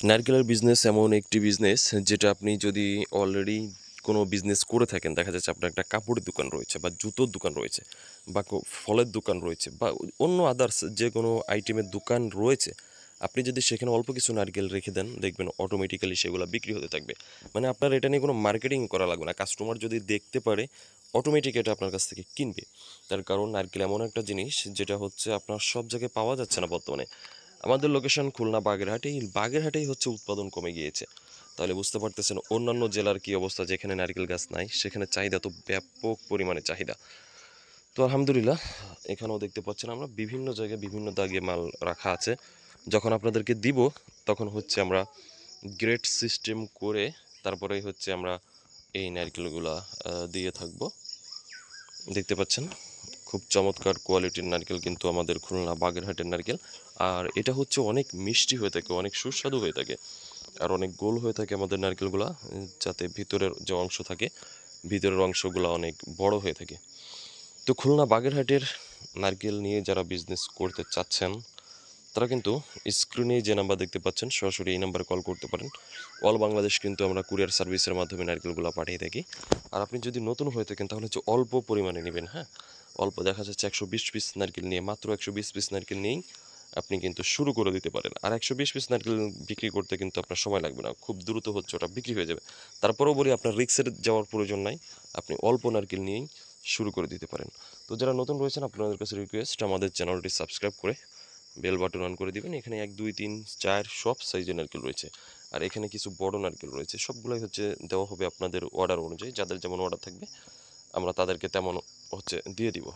নারকেলের বিজনেস এমন একটি বিজনেস যেটা আপনি যদি অলরেডি কোনো বিজনেস করে থাকেন, দেখা যাচ্ছে আপনার একটা কাপড়ের দোকান রয়েছে বা জুতোর দোকান রয়েছে বা ফলের দোকান রয়েছে বা অন্য আদার্স যে কোনো আইটেমের দোকান রয়েছে, আপনি যদি সেখানে অল্প কিছু নারকেল রেখে দেন, দেখবেন অটোমেটিক্যালি সেগুলো বিক্রি হতে থাকবে। মানে আপনার এটা নিয়ে কোনো মার্কেটিং করা লাগবে না, কাস্টমার যদি দেখতে পারে অটোমেটিক এটা আপনার কাছ থেকে কিনবে। তার কারণ নারকেল এমন একটা জিনিস যেটা হচ্ছে আপনার সব জায়গায় পাওয়া যাচ্ছে না বর্তমানে। আমাদের লোকেশন খুলনা বাগেরহাটেই হচ্ছে উৎপাদন কমে গিয়েছে। তাহলে বুঝতে পারতেছেন অন্যান্য জেলার কি অবস্থা, যেখানে নারকেল গাছ নাই সেখানে চাহিদা তো ব্যাপক পরিমাণে চাহিদা। তো আলহামদুলিল্লাহ, এখানেও দেখতে পাচ্ছেন আমরা বিভিন্ন জায়গায় বিভিন্ন দাগে মাল রাখা আছে। যখন আপনাদেরকে দিব তখন হচ্ছে আমরা গ্রেড সিস্টেম করে তারপরেই হচ্ছে আমরা এই নারকেলগুলা দিয়ে থাকবো। দেখতে পাচ্ছেন খুব চমৎকার কোয়ালিটির নারকেল কিন্তু আমাদের খুলনা বাগেরহাটের নারকেল। আর এটা হচ্ছে অনেক মিষ্টি হয়ে থাকে, অনেক সুস্বাদু হয়ে থাকে, আর অনেক গোল হয়ে থাকে আমাদের নারকেলগুলা, যাতে ভিতরের যে অংশ থাকে ভিতরের অংশগুলো অনেক বড় হয়ে থাকে। তো খুলনা বাগেরহাটের নারকেল নিয়ে যারা বিজনেস করতে চাচ্ছেন তারা কিন্তু স্ক্রিনে যে নাম্বার দেখতে পাচ্ছেন সরাসরি এই নাম্বারে কল করতে পারেন। অল বাংলাদেশ কিন্তু আমরা কুরিয়ার সার্ভিসের মাধ্যমে নারকেলগুলো পাঠিয়ে থাকি। আর আপনি যদি নতুন হয়ে থাকেন তাহলে হচ্ছে অল্প পরিমাণে নেবেন, হ্যাঁ, অল্প, দেখা যাচ্ছে 120 পিস নারকেল নিয়ে, মাত্র 120 পিস নারকেল নিয়েই আপনি কিন্তু শুরু করে দিতে পারেন। আর 120 পিস নারকেল বিক্রি করতে কিন্তু আপনার সময় লাগবে না, খুব দ্রুত হচ্ছে ওটা বিক্রি হয়ে যাবে। তারপরেও বলি, আপনার রিক্সের যাওয়ার প্রয়োজন নাই, আপনি অল্প নারকেল নিয়েই শুরু করে দিতে পারেন। তো যারা নতুন রয়েছেন আপনাদের কাছে রিকোয়েস্ট, আমাদের চ্যানেলটি সাবস্ক্রাইব করে বেল বাটন অন করে দিবেন। এখানে 1 2 3 4 সব সাইজের নারকেল রয়েছে, আর এখানে কিছু বড় নারকেল রয়েছে। সবগুলোই হচ্ছে দেওয়া হবে আপনাদের অর্ডার অনুযায়ী, যাদের যেমন অর্ডার থাকবে আমরা তাদেরকে তেমন হচ্ছে দিয়ে দিব।